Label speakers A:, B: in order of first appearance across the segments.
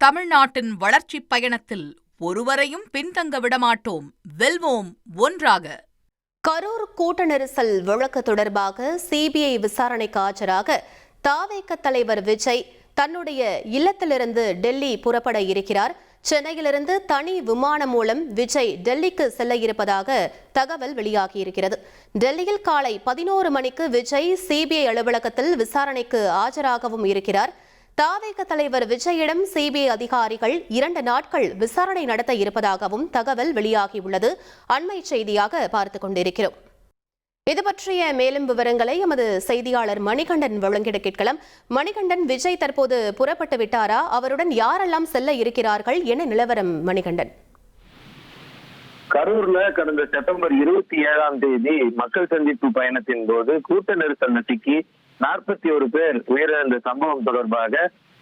A: தமிழ்நாட்டின் வளர்ச்சிப் பயணத்தில் ஒருவரையும் பின்தங்க விடமாட்டோம், வெல்வோம் ஒன்றாக.
B: கரூர் கூட்ட நெரிசல் வழக்கு தொடர்பாக சிபிஐ விசாரணைக்கு ஆஜராக தவேக தலைவர் விஜய் தன்னுடைய இல்லத்திலிருந்து டெல்லி புறப்பட இருக்கிறார். சென்னையிலிருந்து தனி விமானம் மூலம் விஜய் டெல்லிக்கு செல்ல இருப்பதாக தகவல் வெளியாகியிருக்கிறது. டெல்லியில் காலை 11 மணிக்கு விஜய் சிபிஐ அலுவலகத்தில் விசாரணைக்கு ஆஜராகவும் இருக்கிறார். தவேக தலைவர் விஜயிடம் சிபிஐ அதிகாரிகள் 2 நாட்கள் விசாரணை நடத்த இருப்பதாகவும் தகவல் வெளியாகியுள்ளது. அண்மை செய்தியாக பார்த்துக் கொண்டிருக்கிறோம். இது பற்றிய மேலும் விவரங்களை எமது செய்தியாளர் மணிகண்டன் வழங்கிட கேட்கலாம். மணிகண்டன், விஜய் தற்போது புறப்பட்டு விட்டாரா? அவருடன் யாரெல்லாம் செல்ல இருக்கிறார்கள்? என்ன நிலவரம் மணிகண்டன்?
C: கரூர்ல கடந்த செப்டம்பர் 27ஆம் தேதி மக்கள் சந்திப்பு பயணத்தின் போது கூட்ட நெரிசல் சிக்கி 41 பேர் உயிரிழந்த சம்பவம் தொடர்பாக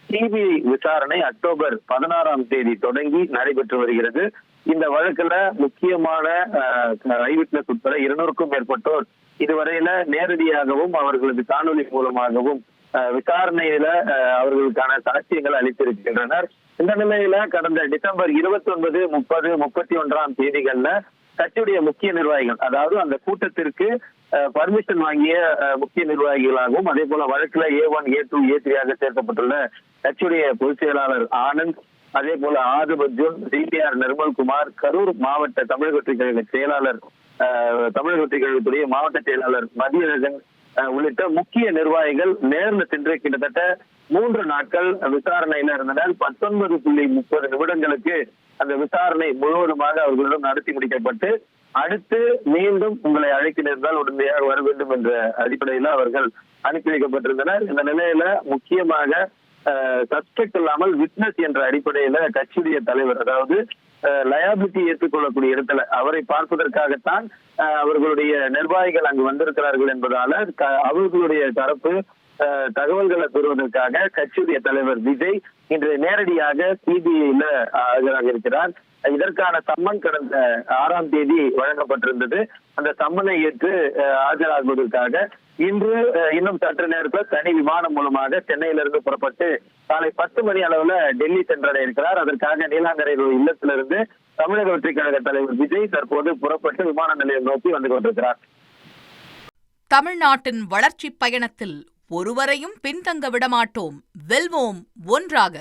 C: சிபிஐ விசாரணை அக்டோபர் 16ஆம் தேதி தொடங்கி நடைபெற்று வருகிறது. இந்த வழக்குல முக்கியமான ஐவிட்னஸ் உட்பட 200க்கும் மேற்பட்டோர் இதுவரையில நேரடியாகவும் அவர்களது காணொலி மூலமாகவும் விசாரணையில அவர்களுக்கான சாட்சியங்கள் அளித்திருக்கின்றனர். இந்த நிலையில கடந்த டிசம்பர் 29, 30, 31ஆம் தேதிகள்ல கட்சியுடைய முக்கிய நிர்வாகிகள், அதாவது அந்த கூட்டத்திற்கு பர்மிஷன் வாங்கிய முக்கிய நிர்வாகிகளாகவும் அதே போல வழக்குல A1, A2, A3 சேர்க்கப்பட்டுள்ள கட்சியுடைய பொதுச் செயலாளர் ஆனந்த், அதே போல ஆதுபர்ஜுன், CPR நிர்மல்குமார், கரூர் மாவட்ட தமிழக வெற்றி கழக செயலாளர், தமிழக வெற்றி கழகத்துடைய மாவட்ட செயலாளர் மதியழகன் உள்ளிட்ட முக்கிய நிர்வாகிகள் நேர்ல சென்று கிட்டத்தட்ட 3 நாட்கள் விசாரணையில இருந்தனர். 19.30 நிமிடங்களுக்கு அந்த விசாரணை முழுவதுமாக அவர்களிடம் நடத்தி முடிக்கப்பட்டு அடுத்து மீண்டும் உங்களை அழைக்க நேர்ந்தால் உடனடியாக வர வேண்டும் என்ற அடிப்படையில அவர்கள் அனுப்பி வைக்கப்பட்டிருந்தனர். இந்த நிலையில முக்கியமாக சஸ்பெக்ட் இல்லாமல் விட்னஸ் என்ற அடிப்படையில கட்சியுடைய தலைவர், அதாவது லயபிலிட்டி ஏற்றுக்கொள்ளக்கூடிய இடத்துல அவரை பார்ப்பதற்காகத்தான் அவர்களுடைய நிர்வாகிகள் அங்கு வந்திருக்கிறார்கள் என்பதால அவர்களுடைய தரப்பு தகவல்களை பெறுவதற்காக கட்சியுடைய தலைவர் விஜய் இன்று நேரடியாக சிபிஐல ஆஜராக இருக்கிறார். இதற்கான சம்மன் கடந்த 6ஆம் தேதி வழங்கப்பட்டிருந்தது. அந்த சம்மனை ஏற்று ஆஜராகுவதற்காக இன்று இன்னும் சற்று நேரத்தில் தனி விமானம் மூலமாக சென்னையிலிருந்து புறப்பட்டு காலை 10 மணி அளவுல டெல்லி சென்றடைய இருக்கிறார். அதற்காக நீலாங்கரையில் இல்லத்திலிருந்து தமிழக வெற்றி கழக தலைவர் விஜய் தற்போது புறப்பட்டு விமான நிலையம் நோக்கி வந்து கொண்டிருக்கிறார்.
A: தமிழ்நாட்டின் வளர்ச்சிப் பயணத்தில் ஒருவரையும் பின்தங்க விடமாட்டோம், வெல்வோம் ஒன்றாக.